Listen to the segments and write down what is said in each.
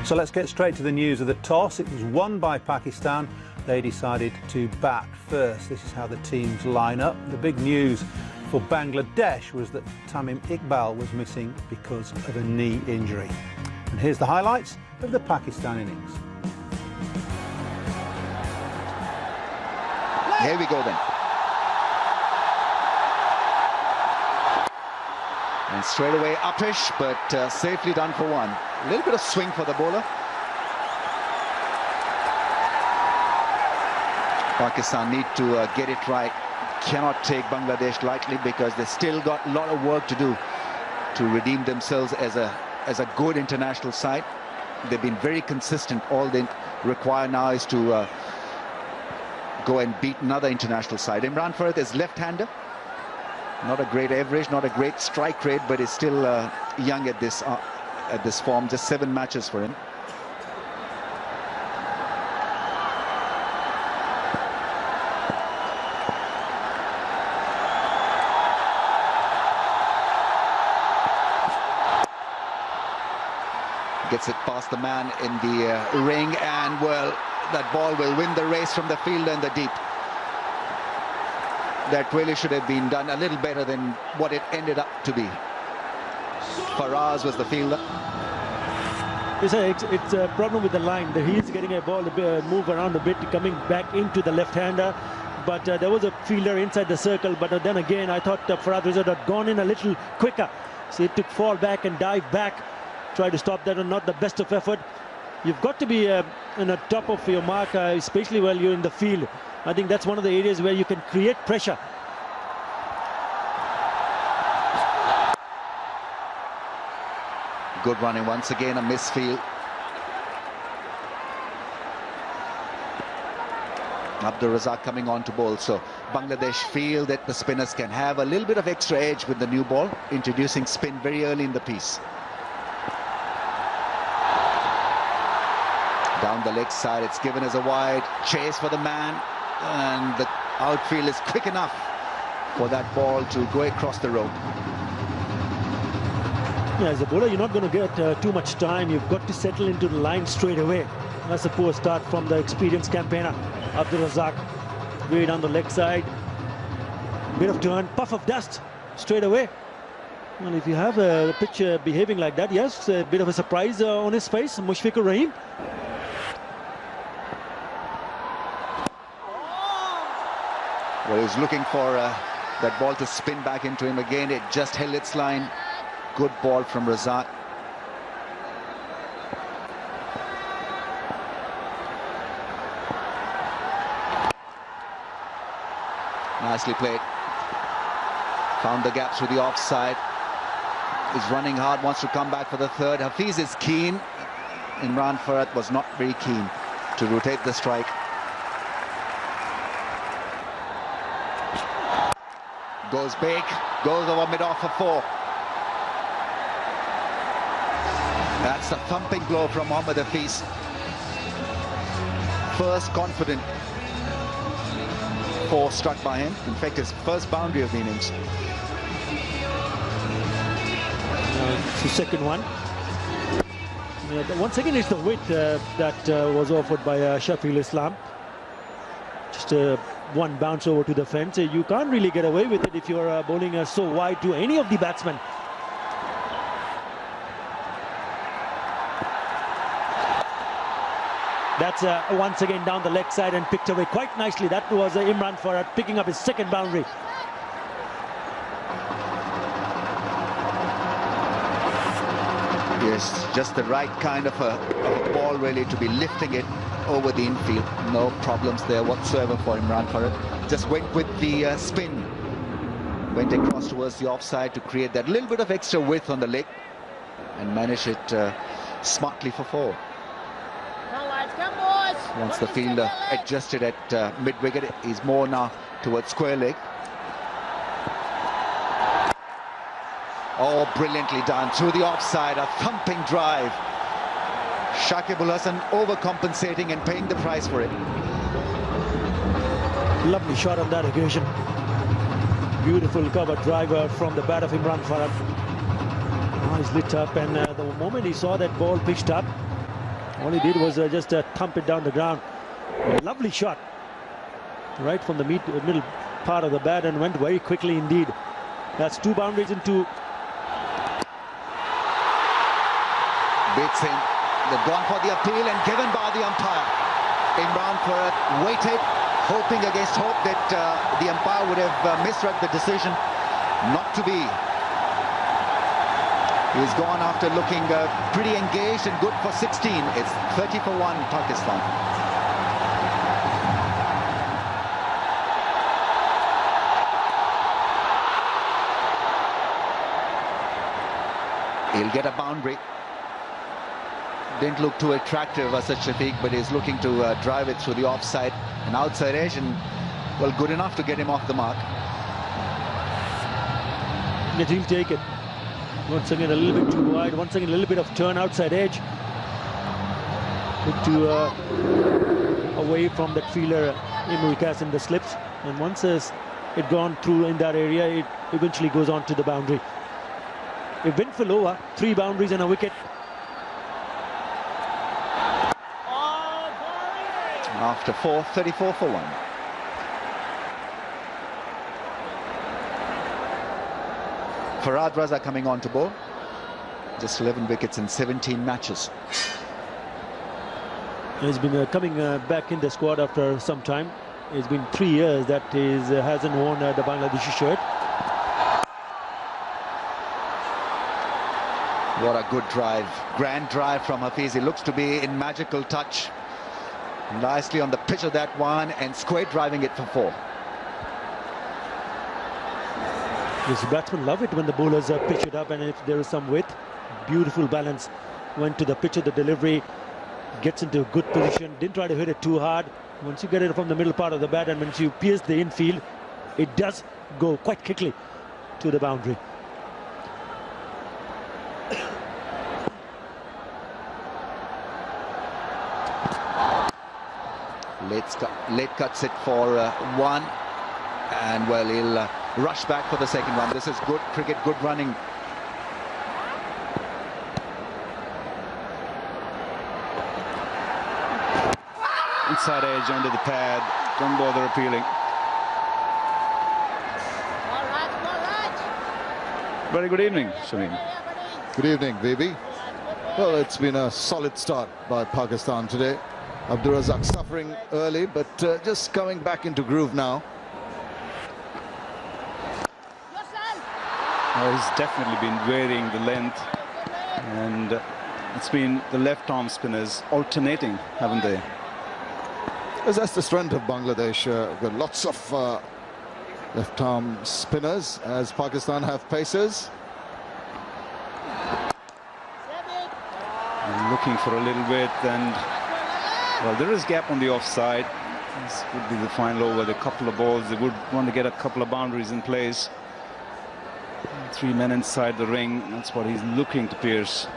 So let's get straight to the news of the toss. It was won by Pakistan. They decided to bat first. This is how the teams line up. The big news for Bangladesh was that Tamim Iqbal was missing because of a knee injury. And here's the highlights of the Pakistan innings. Here we go then. And straight away uppish, but safely done for one. A little bit of swing for the bowler. Pakistan need to get it right. Cannot take Bangladesh lightly because they still got a lot of work to do to redeem themselves as a good international side. They've been very consistent. All they require now is to go and beat another international side. Imran Farhat is left-hander. Not a great average, not a great strike rate, but is still young at this form. Just 7 matches for him. Gets it past the man in the ring, and well, that ball will win the race from the fielder in the deep. That really should have been done a little better than what it ended up to be. Faraz was the fielder. It's a problem with the line. He's getting a ball move around a bit, coming back into the left-hander. But there was a fielder inside the circle. But then again, I thought Farhad Rizad had gone in a little quicker. So it took fall back and dive back. Try to stop that, and not the best of effort. You've got to be in the top of your mark, especially while you're in the field. I think that's one of the areas where you can create pressure. Good running once again, a misfield. Abdur Razak coming on to bowl. So Bangladesh feel that the spinners can have a little bit of extra edge with the new ball, introducing spin very early in the piece. Down the leg side, it's given as a wide. Chase for the man, and the outfield is quick enough for that ball to go across the rope. Yeah, as a bowler, you're not going to get too much time. You've got to settle into the line straight away. That's a poor start from the experienced campaigner, Abdur Razak. Way down the leg side. Bit of turn, puff of dust straight away. Well, if you have a pitch behaving like that, yes, a bit of a surprise on his face, Mushfiqur Rahim. Well, he was looking for that ball to spin back into him again. It just held its line. Good ball from Razak. Nicely played. Found the gap through the offside. Is running hard, wants to come back for the third. Hafiz is keen. Imran Farhat was not very keen to rotate the strike. Goes big, goes over mid-off for 4. That's a thumping blow from Mohammad Hafiz. First confident 4 struck by him. In fact, his first boundary of the innings. It's the second one. Once again, it's the width that was offered by Shafiul Islam. Just one bounce over to the fence. You can't really get away with it if you're bowling so wide to any of the batsmen. That's once again down the leg side and picked away quite nicely. That was Imran Farhat picking up his second boundary. Yes, just the right kind of a ball really to be lifting it over the infield. No problems there whatsoever for Imran Farhat. Just went with the spin. Went across towards the offside to create that little bit of extra width on the leg and manage it smartly for 4. Once the fielder adjusted at mid-wicket, he's more now towards square leg. Oh, brilliantly done through the offside, a thumping drive. Shakib Ul Hasan overcompensating and paying the price for it. Lovely shot on that occasion. Beautiful cover driver from the bat of Imran Farhat. Oh, he's lit up, and the moment he saw that ball pitched up, All he did was just thump it down the ground. Lovely shot. Right from the middle part of the bat and went very quickly indeed. That's 2 boundaries in 2. Beats him. They've gone for the appeal and given by the umpire. Imran Farhat waited, hoping against hope that the umpire would have misread the decision. Not to be. He's gone after looking pretty engaged and good for 16. It's 30 for 1 Pakistan. He'll get a boundary. Didn't look too attractive as Shafiq, but he's looking to drive it through the offside and outside edge, and well, good enough to get him off the mark. Yet he'll take it. Once again a little bit too wide, once again a little bit of turn outside edge. Look to away from that fielder Imran Qasim in the slips, and once it gone through in that area, it eventually goes on to the boundary. A win for Lohar, 3 boundaries and a wicket. After 4, 34 for 1. Farhad Raza coming on to bowl. Just 11 wickets in 17 matches. He's been coming back in the squad after some time. It's been 3 years that he hasn't worn the Bangladeshi shirt. What a good drive. Grand drive from Hafiz. He looks to be in magical touch. Nicely on the pitch of that one, and square driving it for 4. Yes, batsmen love it when the bowlers pitch it up, and if there is some width, beautiful balance. Went to the pitch of the delivery, gets into a good position, didn't try to hit it too hard. Once you get it from the middle part of the bat and once you pierce the infield, it does go quite quickly to the boundary. Late cuts it for 1, and well, he'll rush back for the second one. This is good cricket, good running. Inside edge under the pad, don't bother appealing. Very good evening, Shamim. Good evening, VB. Well, it's been a solid start by Pakistan today. Abdur Razak suffering early, but just coming back into groove now. He's definitely been varying the length, and it's been the left-arm spinners alternating, haven't they? Yes, that's the strength of Bangladesh. Got lots of left-arm spinners, as Pakistan have pacers. And looking for a little width, and well, there is gap on the offside. This would be the final over. The couple of balls, they would want to get a couple of boundaries in place. 3 men inside the ring, that's what he's looking to pierce.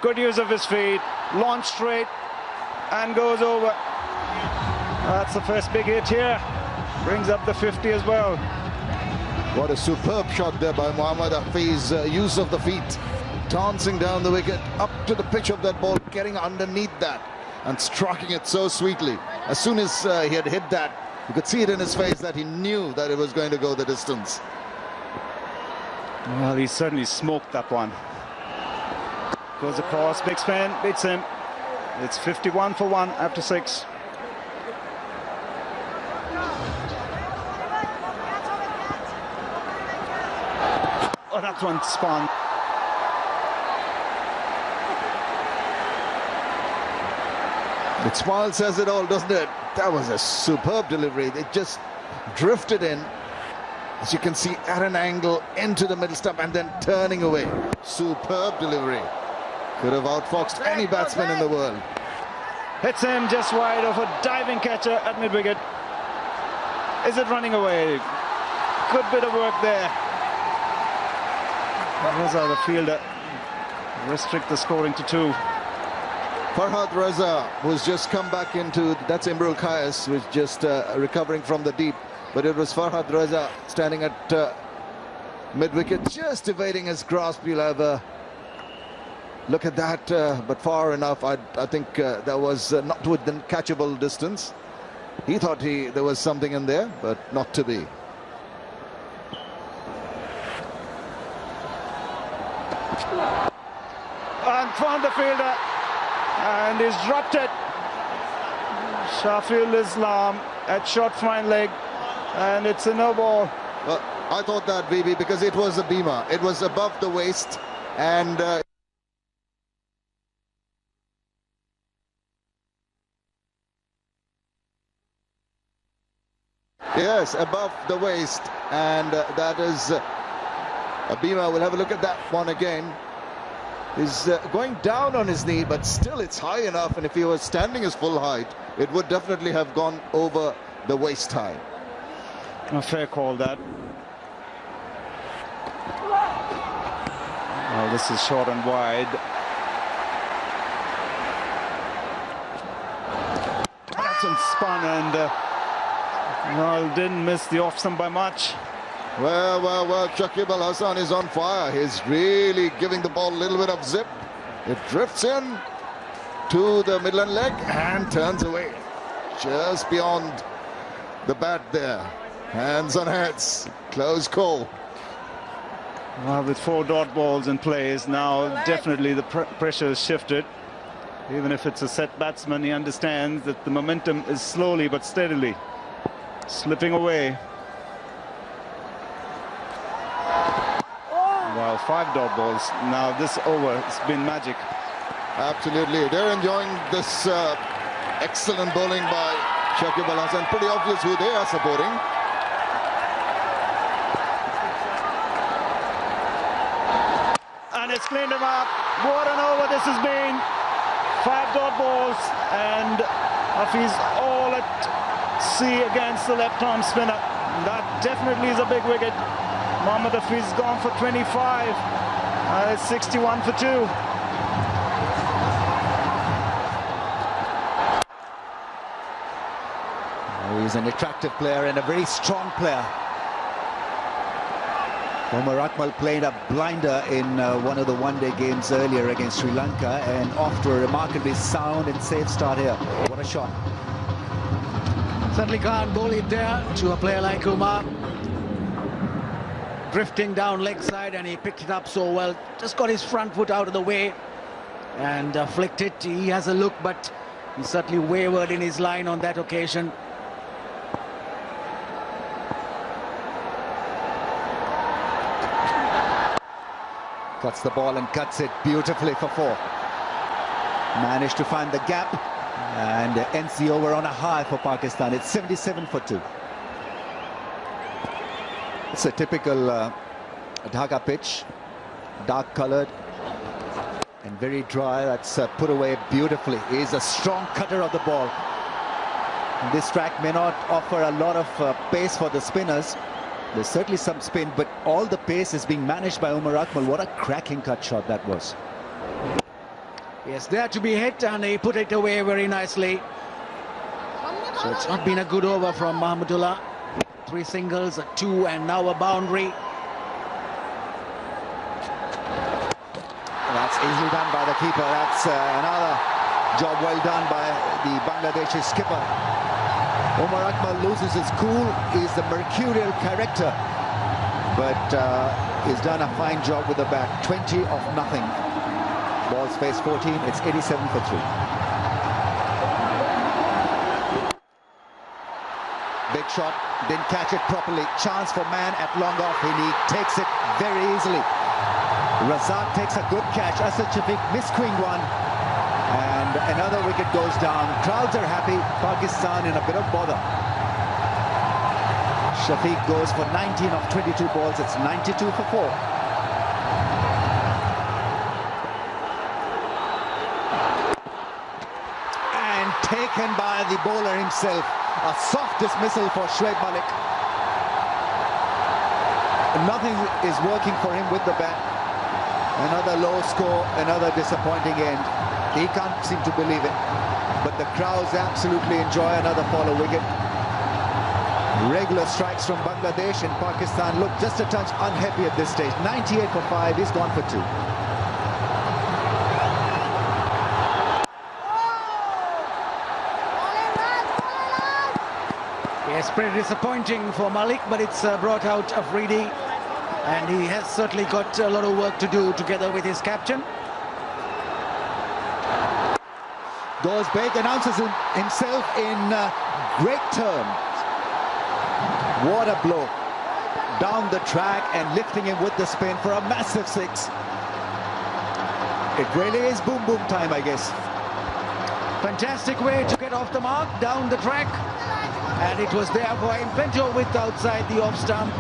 Good use of his feet, launched straight and goes over. That's the first big hit here, brings up the 50 as well. What a superb shot there by Mohammad Hafiz. Use of the feet, dancing down the wicket, up to the pitch of that ball, getting underneath that and striking it so sweetly. As soon as he had hit that, you could see it in his face that he knew that it was going to go the distance. Well, he certainly smoked that one. Goes across, big spin, beats him. It's 51 for 1 after 6. Oh, that one spun. It smile says it all, doesn't it? That was a superb delivery. It just drifted in, as you can see, at an angle into the middle stump and then turning away. Superb delivery. Could have outfoxed any batsman in the world. Hits him just wide of a diving catcher at mid-wicket. Is it running away? Good bit of work there. Raza, the fielder, restrict the scoring to 2. Farhad Raza, who's just come back into, that's Imran Qasim, who's just recovering from the deep. But it was Farhad Raza standing at mid-wicket, just evading his grasp. You'll have Look at that, but far enough. I think that was not within catchable distance. He thought there was something in there, but not to be. And found the fielder, and he's dropped it. Shafiul Islam at short fine leg, and it's a no ball. Well, I thought that, VB, because it was a Bima. It was above the waist, and yes, above the waist, and that is Bima. We'll have a look at that one again. He's going down on his knee, but still it's high enough, and if he was standing his full height, it would definitely have gone over the waist high. A fair call, that. Oh, this is short and wide. Patterson spun and well, didn't miss the off stump by much. Well, Shakib Al Hasan is on fire. He's really giving the ball a little bit of zip. It drifts in to the Midland leg and turns away. Just beyond the bat there. Hands on heads. Close call. Well, with 4 dot balls in place, now definitely the pressure is shifted. Even if it's a set batsman, he understands that the momentum is slowly but steadily slipping away. Well, 5 dot balls. Now this over, it's been magic. Absolutely. They're enjoying this excellent bowling by Shakib Al Hasan. Pretty obvious who they are supporting. And it's cleaned him up. What an over this has been. 5 dot balls, and Hafiz all at sea against the left-arm spinner. That definitely is a big wicket. Mohammad Hafiz gone for 25. It's 61 for 2. He's an attractive player and a very strong player. Umar Akmal played a blinder in one of the one-day games earlier against Sri Lanka, and off to a remarkably sound and safe start here. What a shot. Certainly can't bowl it there to a player like Umar. Drifting down leg side, and he picked it up so well. Just got his front foot out of the way and flicked it. He has a look, but he certainly wavered in his line on that occasion. Cuts the ball and cuts it beautifully for 4. Managed to find the gap and ends the over on a high for Pakistan. It's 77 for 2. It's a typical Dhaka pitch, dark coloured and very dry. That's put away beautifully. He's a strong cutter of the ball. This track may not offer a lot of pace for the spinners. There's certainly some spin, but all the pace is being managed by Umar Akmal. What a cracking cut shot that was. Yes, there to be hit, and he put it away very nicely. So it's not been a good over from Mahmudullah. 3 singles, a 2, and now a boundary. That's easily done by the keeper. That's another job well done by the Bangladeshi skipper. Umar Akmal loses his cool. He's the mercurial character, but he's done a fine job with the bat. 20 of nothing. Balls face 14. It's 87 for 3. Big shot. Didn't catch it properly. Chance for man at long off, and he takes it very easily. Razak takes a good catch. Asad Shafiq miscreant one. And another wicket goes down. Crowds are happy. Pakistan in a bit of bother. Shafiq goes for 19 of 22 balls. It's 92 for 4. And taken by the bowler himself. A soft dismissal for Shoaib Malik. Nothing is working for him with the bat. Another low score, another disappointing end. He can't seem to believe it, but the crowds absolutely enjoy another follow wicket. Regular strikes from Bangladesh, and Pakistan look just a touch unhappy at this stage. 98 for 5, he's gone for 2. Yes, pretty disappointing for Malik, but it's brought out Afridi, and he has certainly got a lot of work to do together with his captain. Goes big, announces himself in great terms. What a blow. Down the track and lifting him with the spin for a massive 6. It really is boom boom time, I guess. Fantastic way to get off the mark, down the track. And it was there for him, plenty of width outside the off stump.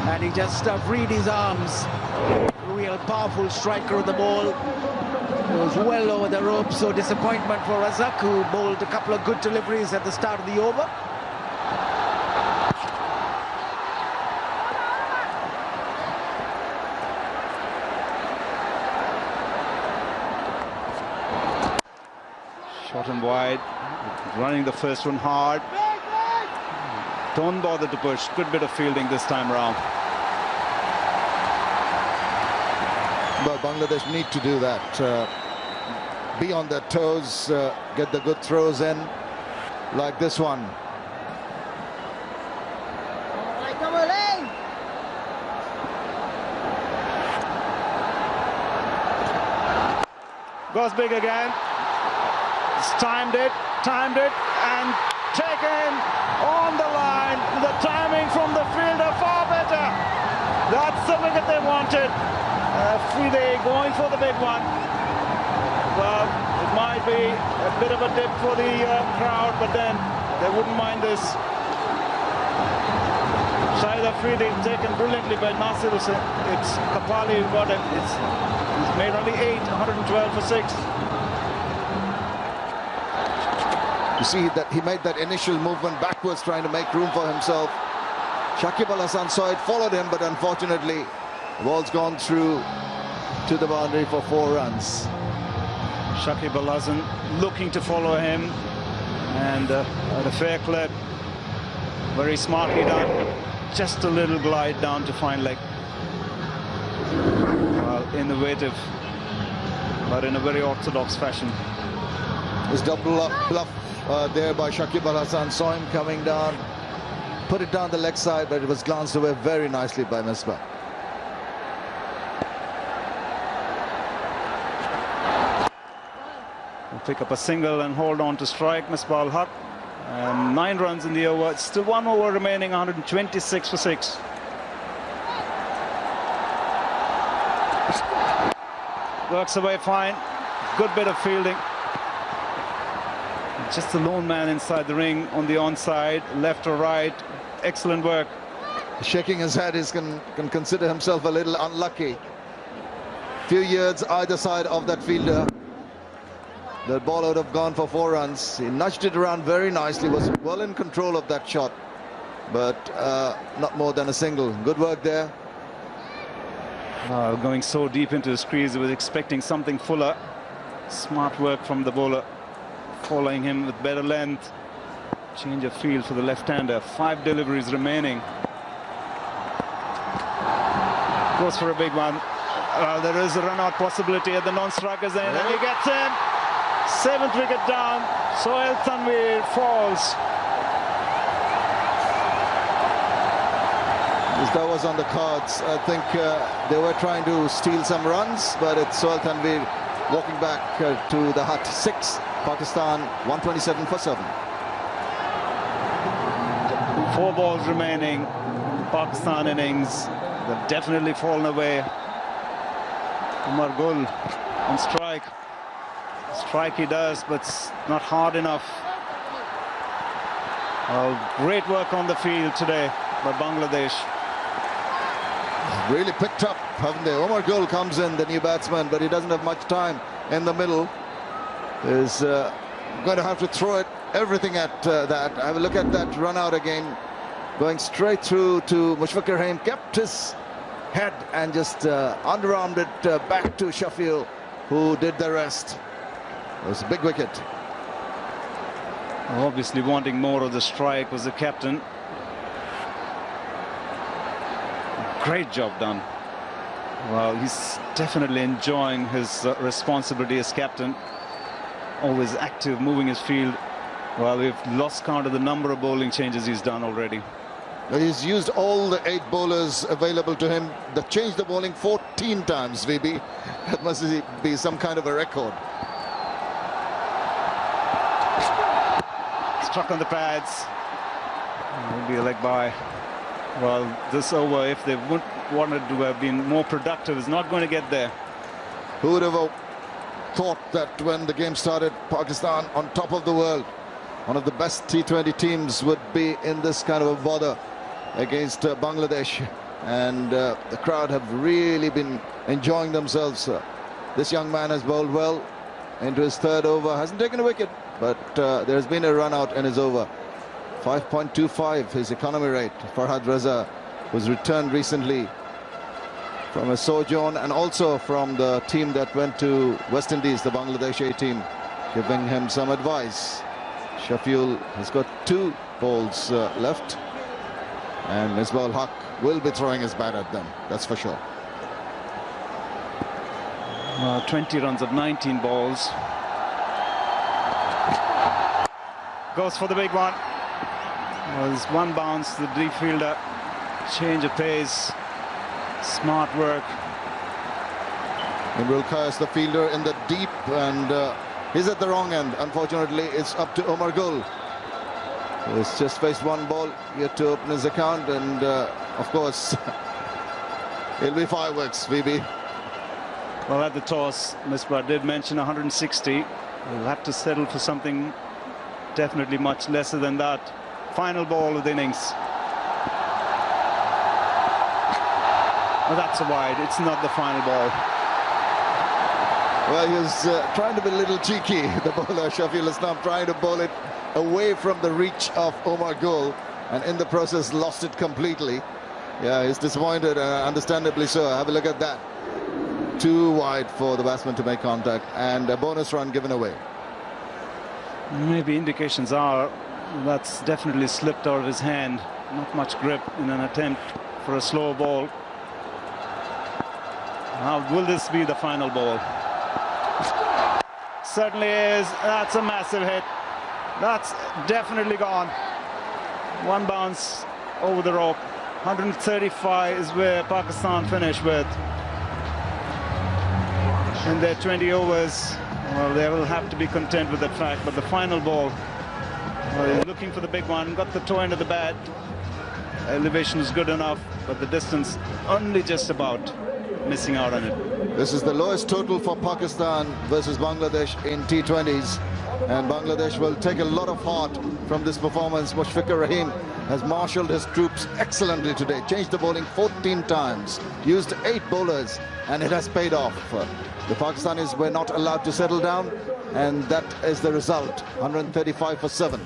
And he just freed his arms. Real powerful striker of the ball. It was well over the rope, so disappointment for Razak, who bowled a couple of good deliveries at the start of the over. Short and wide, running the first one hard. Don't bother to push. Good bit of fielding this time around. Well, Bangladesh need to do that. Be on their toes, get the good throws in, like this one. Goes big again. Timed it, and taken on the line. The timing from the fielder far better. That's the wicket they wanted. Fride going for the big one. Well, it might be a bit of a dip for the crowd, but then they wouldn't mind this. Shahid Afridi taken brilliantly by Nasir Hussain. It's Kapali who got it. He's made only 8, 112 for 6. You see that he made that initial movement backwards, trying to make room for himself. Shakib Al Hasan saw it, followed him, but unfortunately the ball's gone through to the boundary for 4 runs. Shakib Al Hasan looking to follow him, and at a fair clip, very smartly done. Just a little glide down to fine leg. Well, innovative, but in a very orthodox fashion. His double bluff there by Shakib Al Hasan, saw him coming down, put it down the leg side, but it was glanced away very nicely by Misbah. Pick up a single and hold on to strike. Misbah Ul Haq. 9 runs in the over. It's still 1 over remaining, 126 for 6. Works away fine. Good bit of fielding. Just the lone man inside the ring on the onside, left or right. Excellent work. Shaking his head, he can consider himself a little unlucky. Few yards either side of that fielder. The ball would have gone for 4 runs. He nudged it around very nicely, was well in control of that shot, but not more than a single. Good work there. Going so deep into his crease, he was expecting something fuller. Smart work from the bowler, following him with better length. Change of field for the left-hander. 5 deliveries remaining. Goes for a big one. There is a run-out possibility at the non-strikers end, and he gets in. 7th wicket down. Sohail Tanvir falls. That was on the cards. I think they were trying to steal some runs, but it's Sohail Tanvir walking back to the hut. 6, Pakistan 127 for 7. 4 balls remaining. Pakistan innings. They've definitely fallen away. Umar Gul on strike. Strike he does, but it's not hard enough. Great work on the field today by Bangladesh. Really picked up, haven't they? Umar Gul comes in, the new batsman, but he doesn't have much time in the middle. He's going to have to throw it everything at that. Have a look at that run out again, going straight through to Mushfiqur Rahim, kept his head and just underarmed it back to Shafiul, who did the rest. It was a big wicket. Obviously wanting more of the strike was the captain. Great job done. Well, he's definitely enjoying his responsibility as captain. Always active, moving his field Well, we've lost count of the number of bowling changes he's done already. He's used all the 8 bowlers available to him. They've changed the bowling 14 times, VB. That must be some kind of a record. Struck on the pads. Maybe a leg by. Well, this over, if they wanted to have been more productive, is not going to get there. Who would have thought that when the game started, Pakistan on top of the world, one of the best T20 teams, would be in this kind of a bother against Bangladesh, and the crowd have really been enjoying themselves. This young man has bowled well into his 3rd over, hasn't taken a wicket, but there's been a run out in his over. 5.25 his economy rate. Farhad Raza was returned recently from a sojourn and also from the team that went to West Indies, the Bangladesh A team, giving him some advice. Shafiul has got 2 balls left, and Misbah ul Haq will be throwing his bat at them, that's for sure. 20 runs of 19 balls. Goes for the big one. Well, there's one bounce, the deep fielder. Change of pace. Smart work. Imrul Kayas, the fielder, in the deep, and he's at the wrong end. Unfortunately, it's up to Umar Gul. He's just faced 1 ball yet to open his account, and of course, it'll be fireworks, VB. Well, at the toss, Misbah did mention 160. We'll have to settle for something definitely much lesser than that. Final ball of the innings. Oh, that's a wide. It's not the final ball. Well, he was trying to be a little cheeky, the bowler Shafiul Islam, trying to bowl it away from the reach of Umar Gul, and in the process lost it completely. Yeah, he's disappointed, understandably so. Have a look at that. Too wide for the batsman to make contact, and a bonus run given away. Maybe indications are that's definitely slipped out of his hand. Not much grip in an attempt for a slow ball. Now, will this be the final ball? Certainly is. That's a massive hit. That's definitely gone. 1 bounce over the rope. 135 is where Pakistan finished with. In their 20 overs, well, they will have to be content with that fact. But the final ball, well, he's looking for the big one. Got the toe end of the bat. Elevation is good enough, but the distance only just about missing out on it. This is the lowest total for Pakistan versus Bangladesh in T20s, and Bangladesh will take a lot of heart from this performance. Mushfiqur Rahim has marshalled his troops excellently today, changed the bowling 14 times, used 8 bowlers, and it has paid off. The Pakistanis were not allowed to settle down, and that is the result, 135 for 7.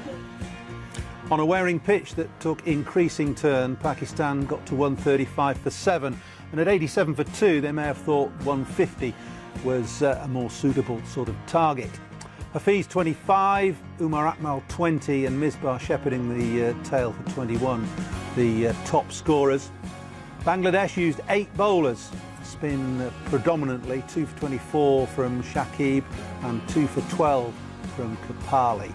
On a wearing pitch that took increasing turn, Pakistan got to 135 for 7, and at 87 for 2 they may have thought 150 was a more suitable sort of target. Hafiz 25, Umar Akmal 20, and Misbah shepherding the tail for 21, the top scorers. Bangladesh used 8 bowlers, spin predominantly, 2 for 24 from Shakib and 2 for 12 from Kapali.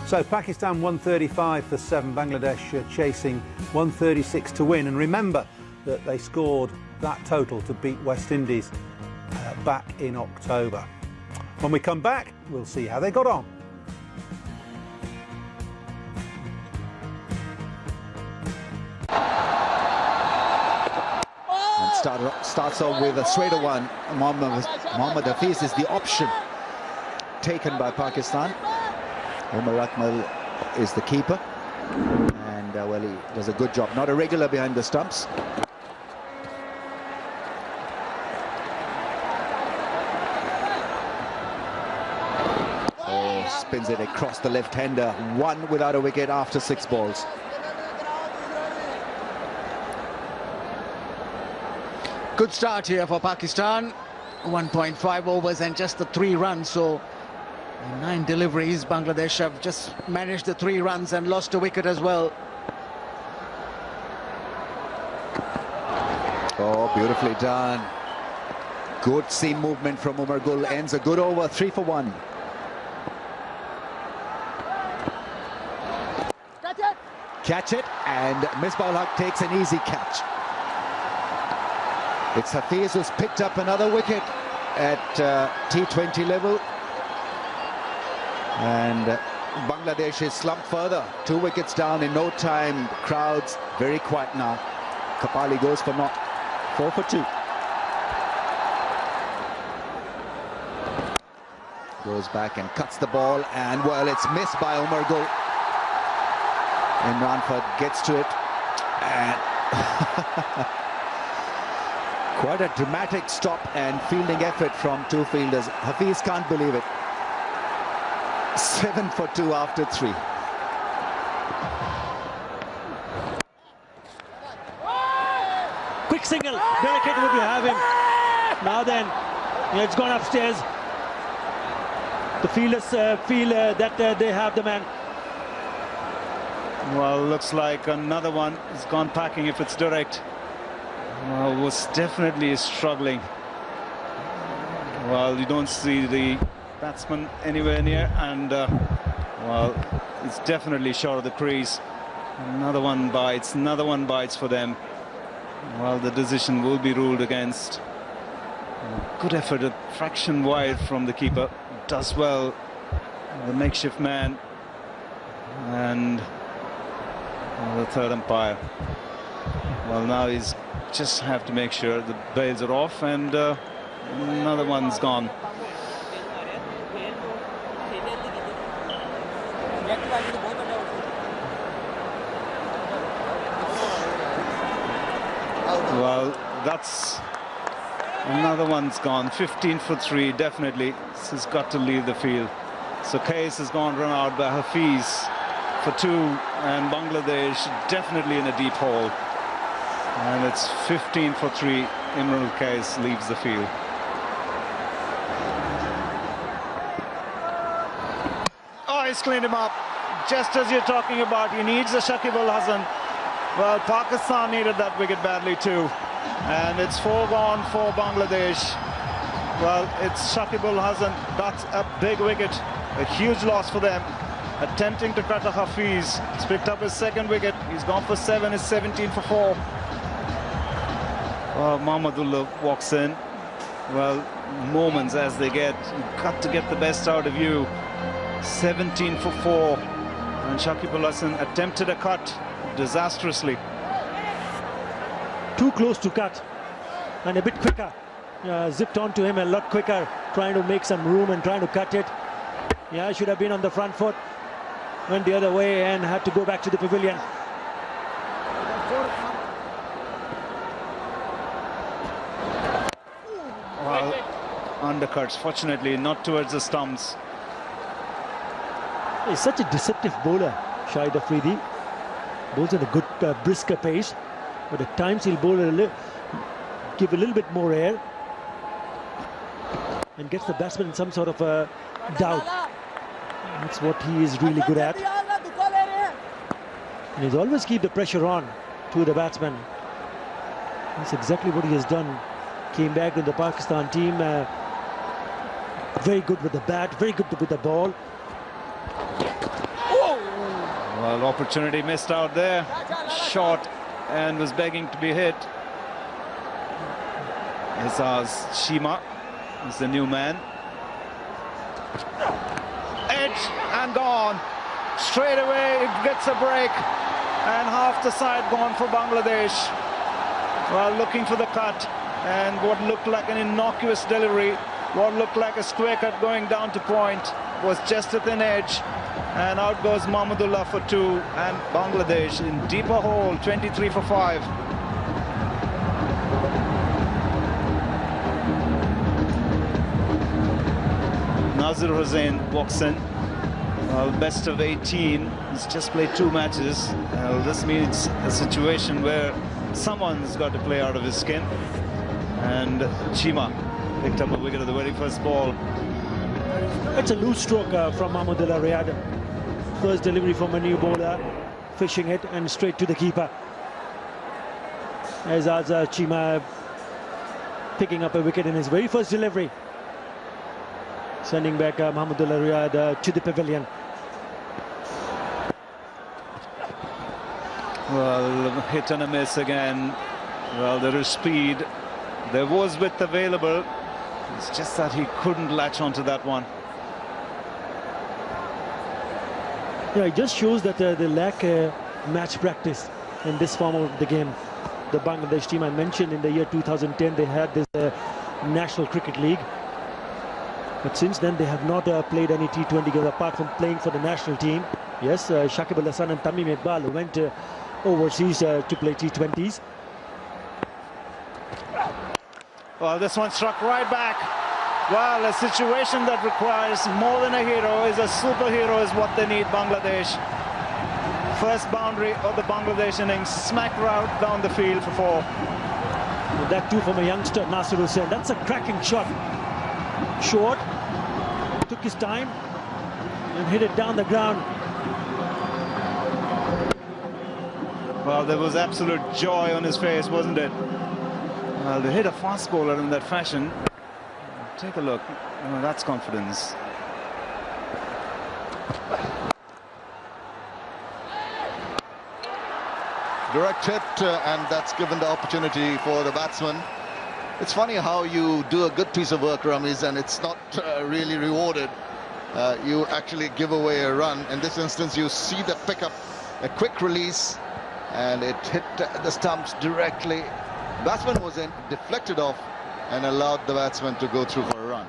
So Pakistan 135 for 7, Bangladesh chasing 136 to win. And remember that they scored that total to beat West Indies back in October. When we come back, we'll see how they got on. And starts off with a straighter one. Mohammad Hafiz is the option taken by Pakistan. Umar Akmal is the keeper, and well, he does a good job. Not a regular behind the stumps. Oh, spins it across the left-hander. 1 without a wicket after 6 balls. Good start here for Pakistan. 1.5 overs and just the 3 runs, so 9 deliveries. Bangladesh have just managed the 3 runs and lost a wicket as well. Oh, beautifully done. Good seam movement from Umar Gul. Ends a good over, 3 for 1. catch it, and Misbah ul Haq takes an easy catch. It's Hafiz who's picked up another wicket at T20 level, and Bangladesh is slumped further. 2 wickets down in no time. The crowd's very quiet now. Kapali goes for not 4 for 2. Goes back and cuts the ball, and well, it's missed by Umar Gul. Imran Fard gets to it, and quite a dramatic stop and fielding effort from 2 fielders. Hafiz can't believe it. 7 for 2 after 3. Quick single. Derek would be having. Now then, it's gone upstairs. The fielders feel that they have the man. Well, looks like another one has gone packing if it's direct. Well, was definitely struggling. Well, you don't see the batsman anywhere near, and well, it's definitely short of the crease. Another one bites for them. Well, the decision will be ruled against. Good effort, a fraction wide from the keeper. Does well, the makeshift man, and the third umpire. Well, now he's just have to make sure the bails are off, and another one's gone. Well, that's another one's gone. 15 for 3, definitely. This has got to leave the field. So Case has gone run out by Hafiz for 2, and Bangladesh definitely in a deep hole. And it's 15 for 3. Imran Case leaves the field. Oh, he's cleaned him up. Just as you're talking about, he needs a Shakib Al Hasan. Well, Pakistan needed that wicket badly too. And it's 4 gone for Bangladesh. Well, it's Shakib Al Hasan. That's a big wicket. A huge loss for them. Attempting to cut a Hafiz. He's picked up his 2nd wicket. He's gone for 7. It's 17 for 4. Well, Mahmudullah walks in. Well, moments as they get. You've got to get the best out of you. 17 for 4. And Shakib Al Hasan attempted a cut disastrously. Too close to cut, and a bit quicker. Zipped onto him a lot quicker, trying to make some room and trying to cut it. Yeah, should have been on the front foot. Went the other way and had to go back to the pavilion. Well, undercuts, fortunately, not towards the stumps. He's such a deceptive bowler, Shahid Afridi. Bowls at a good brisker pace, but at times he'll bowl give a little bit more air and gets the batsman in some sort of a doubt. That's what he is really good at. And he's always keep the pressure on to the batsman. That's exactly what he has done. Came back in the Pakistan team. Very good with the bat, very good with the ball. Well, opportunity missed out there. Shot and was begging to be hit. Azaz Shima is the new man. Edge and gone. Straight away it gets a break. And half the side gone for Bangladesh. Well, looking for the cut. And what looked like an innocuous delivery, what looked like a square cut going down to point, was just a thin edge. And out goes Mahmudullah for 2, and Bangladesh in deeper hole, 23 for 5. Nazir Hussain walks in. Well, best of 18. He's just played 2 matches. Well, this means a situation where someone's got to play out of his skin. And Chima picked up a wicket at the very first ball. It's a loose stroke from Mahmudullah Riyad. First delivery from a new bowler, fishing it and straight to the keeper. Azaz Chima picking up a wicket in his very first delivery. Sending back Mahmudullah Riyad to the pavilion. Well, hit and a miss again. Well, there is speed. There was width available. It's just that he couldn't latch onto that one. Yeah, it just shows that they lack match practice in this form of the game. The Bangladesh team I mentioned in the year 2010, they had this National Cricket League. But since then, they have not played any T20 games apart from playing for the national team. Yes, Shakib Al Hasan and Tamim Iqbal went overseas to play T20s. Well, this one struck right back. Well, a situation that requires more than a hero is a superhero is what they need, Bangladesh. First boundary of the Bangladesh innings, smack route down the field for 4. That too from a youngster, Nasir Hussain. That's a cracking shot. Short, took his time and hit it down the ground. Well, there was absolute joy on his face, wasn't it? Well, to hit a fast bowler in that fashion, take a look. Oh, that's confidence. Direct hit, and that's given the opportunity for the batsman. It's funny how you do a good piece of work, Ramiz, and it's not really rewarded. You actually give away a run. In this instance, you see the pickup, a quick release, and it hit the stumps directly. Batsman was in, deflected off, and allowed the batsman to go through for a run.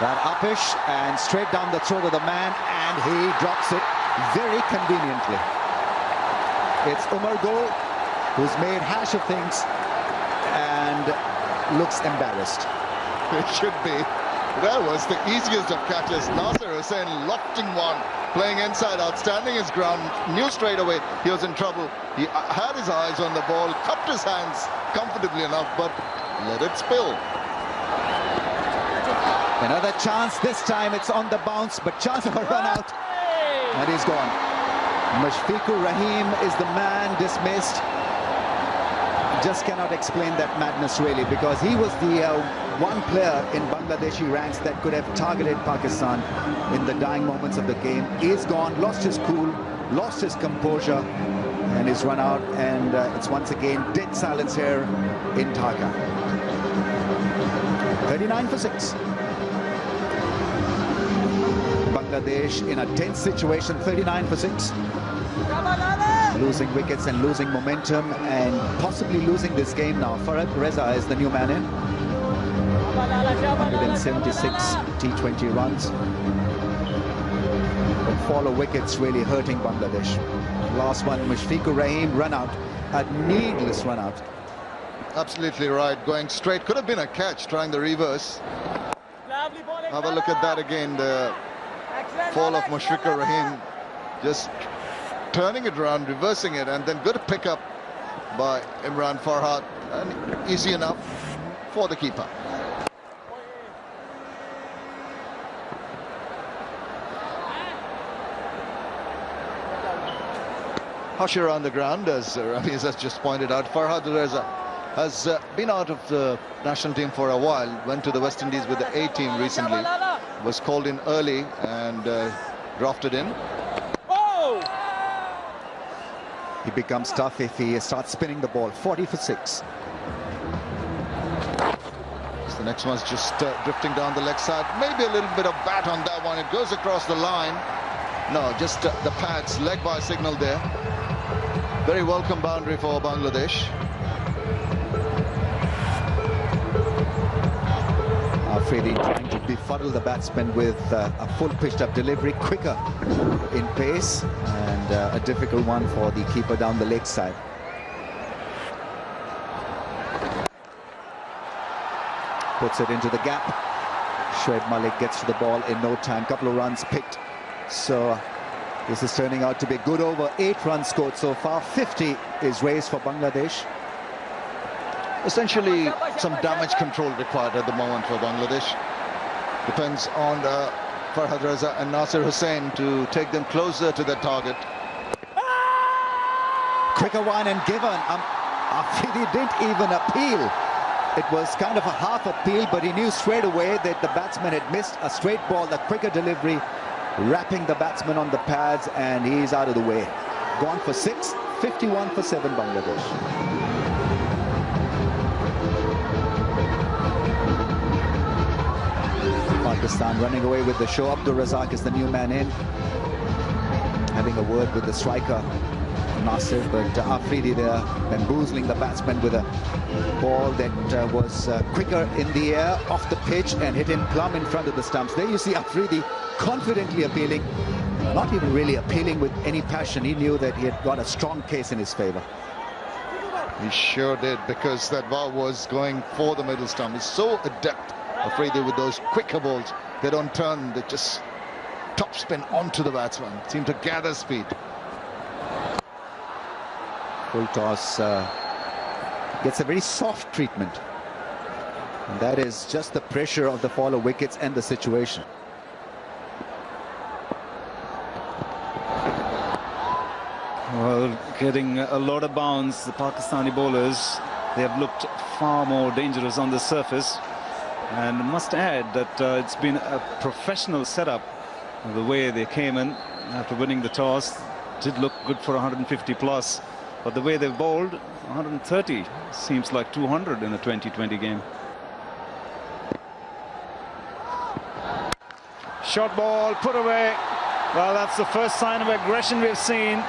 That uppish and straight down the throat of the man, and he drops it very conveniently. It's Umar Gul who's made hash of things and looks embarrassed. It should be. That was the easiest of catches. Nasir Hussain lofting one, playing inside, outstanding his ground, knew straight away he was in trouble. He had his eyes on the ball, cupped his hands comfortably enough, but let it spill. Another chance, this time it's on the bounce, but chance of a run out, and he's gone. Mushfiqur Rahim is the man dismissed. Just cannot explain that madness really, because he was the one player in Bangladeshi ranks that could have targeted Pakistan in the dying moments of the game. He's gone, lost his cool, lost his composure, and he's run out, and it's once again dead silence here in Dhaka. 39 for 6. Bangladesh in a tense situation, 39 for 6. Losing wickets and losing momentum and possibly losing this game now. Farhad Reza is the new man in. 176 T20 runs. The fall of wickets really hurting Bangladesh. Last one, Mushfiqur Rahim, run out. A needless run out. Absolutely right, going straight. Could have been a catch, trying the reverse. Have a look at that again, the fall of Mushfiqur Rahim. Just turning it around, reversing it, and then good pick up by Imran Farhad, and easy enough for the keeper. Hush around the ground, as Ramiz has just pointed out. Farhad Reza has been out of the national team for a while, went to the West Indies with the A team recently, was called in early and drafted in. He becomes tough if he starts spinning the ball. 40 for 6. So the next one's just drifting down the leg side. Maybe a little bit of bat on that one. It goes across the line. No, just the pads, leg by signal there. Very welcome boundary for Bangladesh. Afridi trying to befuddle the batsman with a full pitched up delivery, quicker in pace, and a difficult one for the keeper down the leg side. Puts it into the gap. Shoaib Malik gets to the ball in no time. Couple of runs picked. So this is turning out to be a good over. 8 runs scored so far. 50 is raised for Bangladesh. Essentially some damage control required at the moment for Bangladesh. Depends on Farhad Reza and Nasir Hussain to take them closer to the target. Quicker one and given. Afridi didn't even appeal. It was kind of a half appeal, but he knew straight away that the batsman had missed a straight ball, the quicker delivery, wrapping the batsman on the pads, and he's out of the way. Gone for 6, 51 for 7 Bangladesh. Pakistan running away with the show. Abdul Razak is the new man in, having a word with the striker Nasir, but Afridi there bamboozling the batsman with a ball that was quicker in the air, off the pitch, and hit him plumb in front of the stumps. There you see Afridi confidently appealing, not even really appealing with any passion. He knew that he had got a strong case in his favour. He sure did, because that ball was going for the middle stump. He's so adept, Afridi, with those quicker balls. They don't turn, they just topspin onto the batsman, seem to gather speed. Full toss gets a very soft treatment, and that is just the pressure of the fall of wickets and the situation. Well, getting a lot of bounce, the Pakistani bowlers, they have looked far more dangerous on the surface, and must add that it's been a professional setup. The way they came in after winning the toss did look good for 150 plus. But the way they've bowled, 130 seems like 200 in a 2020 game. Short ball, put away. Well, that's the first sign of aggression we've seen.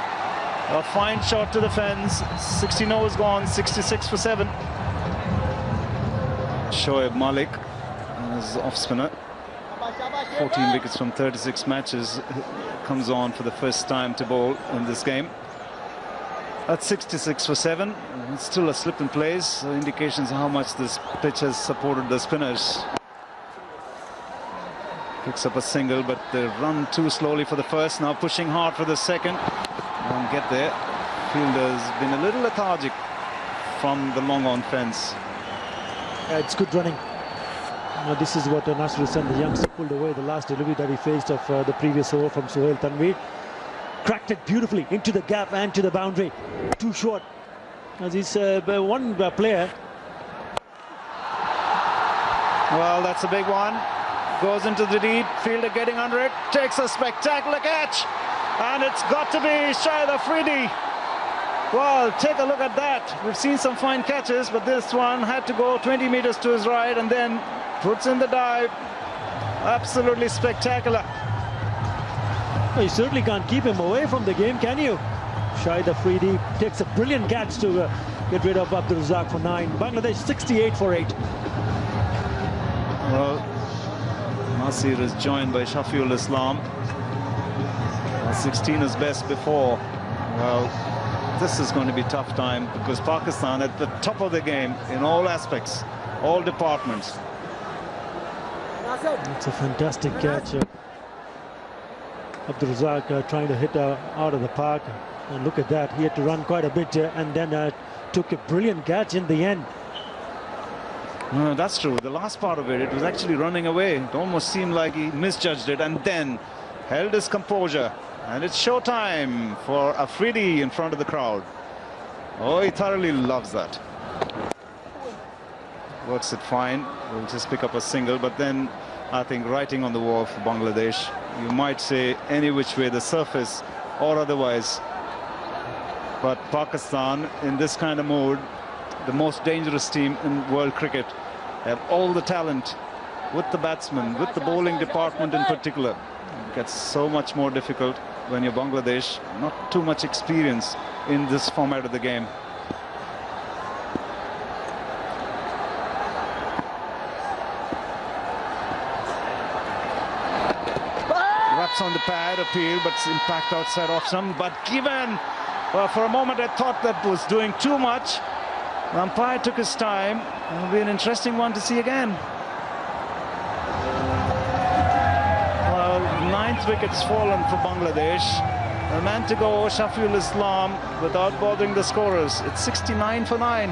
A fine shot to the fence. 16 overs gone, 66 for 7. Shoaib Malik as off spinner. 14 wickets from 36 matches. Comes on for the first time to bowl in this game. That's 66 for 7. It's still a slip in place, so indications of how much this pitch has supported the spinners. Picks up a single, but they run too slowly for the first. Now pushing hard for the second. Won't get there. Fielder's been a little lethargic from the long on fence. It's good running. This is what Nasir Hussain, the youngster, pulled away the last delivery that he faced of the previous over from Sohail Tanveer. Cracked it beautifully into the gap and to the boundary. Too short. As he's one player. Well, that's a big one. Goes into the deep. Fielder getting under it. Takes a spectacular catch. And it's got to be Shahid Afridi. Well, take a look at that. We've seen some fine catches, but this one had to go 20 meters to his right and then puts in the dive. Absolutely spectacular. Well, you certainly can't keep him away from the game, can you? Shahid Afridi takes a brilliant catch to get rid of Abdul Razak for 9. Bangladesh 68 for 8. Well, Nasir is joined by Shafiul Islam. 16 is best before. Well, this is going to be a tough time because Pakistan at the top of the game in all aspects, all departments. It's a fantastic catch. Abdul Razak trying to hit out of the park, and look at that, he had to run quite a bit and then took a brilliant catch in the end. That's true. The last part of it was actually running away. It almost seemed like he misjudged it and then held his composure, and it's showtime for Afridi in front of the crowd. Oh, he thoroughly loves that. Works it fine. Will just pick up a single, but then I think writing on the wall for Bangladesh. You might say any which way, the surface or otherwise. But Pakistan, in this kind of mode, the most dangerous team in world cricket, have all the talent with the batsmen, with the bowling department in particular. It gets so much more difficult when you're Bangladesh. Not too much experience in this format of the game. On the pad, appeal, but impact outside off some. But given, well, for a moment I thought that was doing too much. The umpire took his time. It'll be an interesting one to see again. Well, 9th wicket's fallen for Bangladesh. A man to go, Shafiul Islam, without bothering the scorers. It's 69 for 9.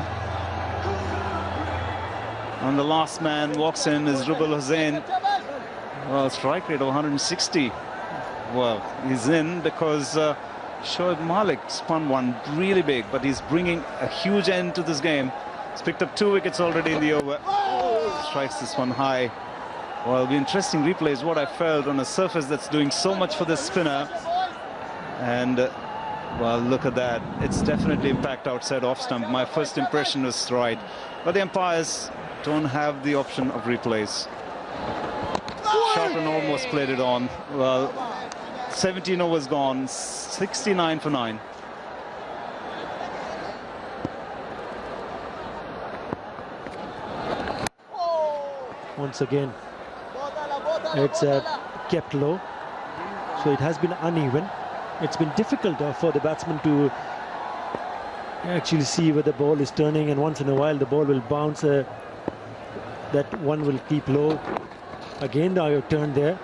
And the last man walks in is Rubal Hussain. Well, strike rate of 160. Well, he's in because Shoaib Malik spun one really big, but he's bringing a huge end to this game. He's picked up 2 wickets already in the over. Strikes this one high. Well, it'll be interesting replay is what I felt on a surface that's doing so much for the spinner. And, well, look at that. It's definitely impact outside off stump. My first impression was right. But the umpires don't have the option of replays. Shot and almost played it on. Well, 17 overs gone, 69 for 9. Once again, it's kept low, so it has been uneven. It's been difficult for the batsman to actually see where the ball is turning, and once in a while the ball will bounce. That one will keep low. Again, the turn there.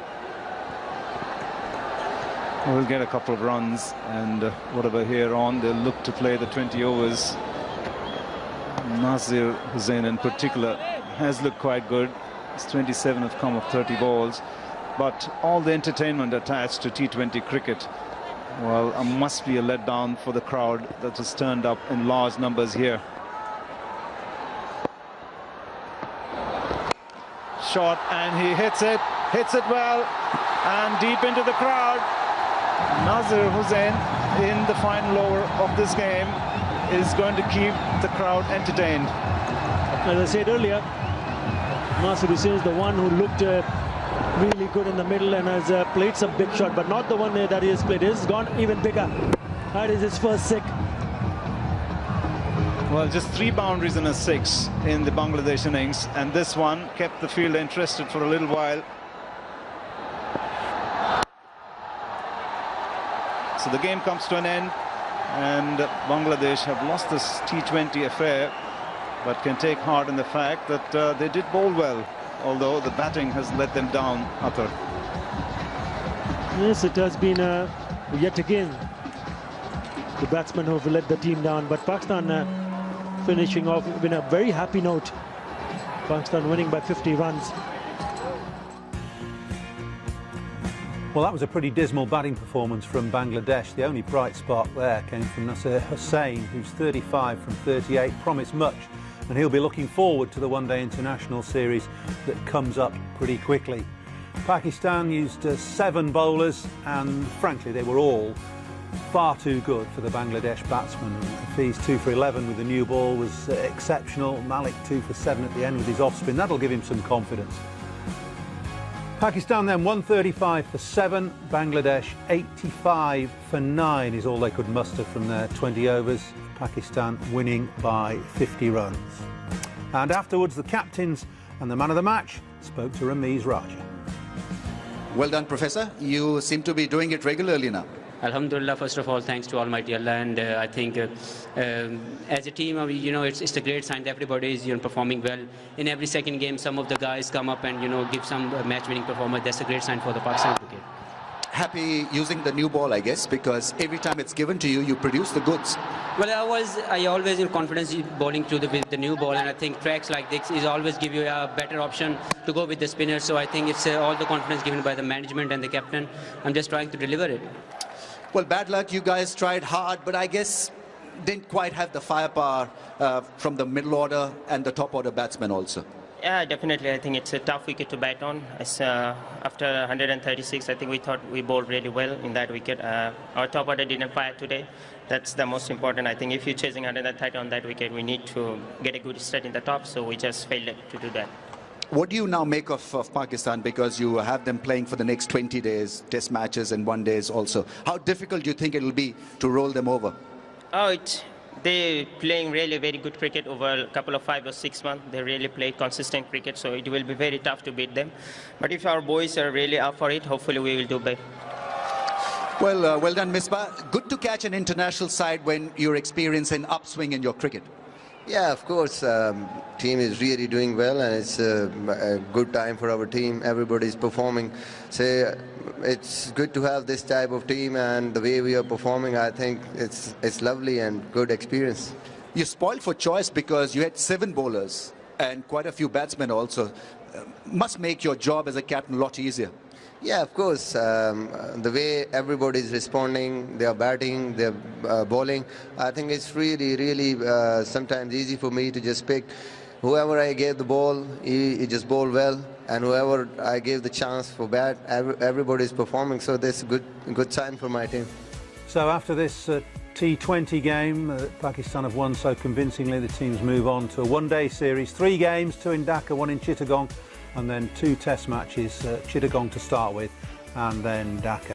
We'll get a couple of runs, and whatever here on, they'll look to play the 20 overs. Nazir Hussain in particular has looked quite good. His 27 have come of 30 balls, but all the entertainment attached to T20 cricket, well, must be a letdown for the crowd that has turned up in large numbers here. Shot, and he hits it well, and deep into the crowd. Nazir Hussain in the final over of this game is going to keep the crowd entertained. As I said earlier, Nazir Hussain is the one who looked really good in the middle and has played some big shot, but not the one that he has played. This has gone even bigger. That is his first 6. Well, just 3 boundaries and a 6 in the Bangladesh innings, and this one kept the field interested for a little while. So the game comes to an end, and Bangladesh have lost this T20 affair, but can take heart in the fact that they did bowl well, although the batting has let them down, Athar. Yes, it has been yet again the batsmen who have let the team down, but Pakistan finishing off in a very happy note. Pakistan winning by 50 runs. Well, that was a pretty dismal batting performance from Bangladesh. The only bright spot there came from Nazir Hussain, who's 35 from 38, promised much, and he'll be looking forward to the one-day international series that comes up pretty quickly. Pakistan used 7 bowlers, and frankly they were all far too good for the Bangladesh batsmen. Hafiz 2 for 11 with the new ball was exceptional. Malik 2 for 7 at the end with his off spin. That'll give him some confidence. Pakistan then 135 for 7. Bangladesh 85 for 9 is all they could muster from their 20 overs. Pakistan winning by 50 runs. And afterwards the captains and the man of the match spoke to Ramiz Raja. Well done, Professor. You seem to be doing it regularly now. Alhamdulillah, first of all, thanks to Almighty Allah, and I think as a team, it's a great sign that everybody is performing well. In every second game, some of the guys come up and give some match-winning performance. That's a great sign for the Pakistan cricket. Happy using the new ball, I guess, because every time it's given to you, you produce the goods. Well, I always in confidence bowling with the new ball, and I think tracks like this is always give you a better option to go with the spinner. So I think it's all the confidence given by the management and the captain. I'm just trying to deliver it. Well, bad luck. You guys tried hard, but I guess didn't quite have the firepower from the middle order and the top order batsmen also. Yeah, definitely. I think it's a tough wicket to bat on. After 136, I think we thought we bowled really well in that wicket. Our top order didn't fire today. That's the most important. I think if you're chasing 130 on that wicket, we need to get a good start in the top, so we just failed to do that. What do you now make of Pakistan, because you have them playing for the next 20 days, test matches and one days also? How difficult do you think it will be to roll them over? They're playing really very good cricket over a couple of 5 or 6 months. They really play consistent cricket, so it will be very tough to beat them. But if our boys are really up for it, hopefully we will do better. Well, well done, Misbah. Good to catch an international side when you're experiencing an upswing in your cricket. Yeah, of course. Team is really doing well, and it's a good time for our team. Everybody's performing. So it's good to have this type of team, and the way we are performing, I think it's lovely and good experience. You spoiled for choice because you had 7 bowlers and quite a few batsmen also. Must make your job as a captain a lot easier. Yeah, of course. The way everybody is responding, they are batting, they are bowling, I think it's really sometimes easy for me to just pick whoever I gave the ball, he just bowled well, and whoever I gave the chance for bat, everybody is performing, so that's a good sign for my team. So after this T20 game that Pakistan have won so convincingly, the teams move on to a one-day series, 3 games, 2 in Dhaka, 1 in Chittagong, and then 2 test matches, Chittagong to start with, and then Dhaka.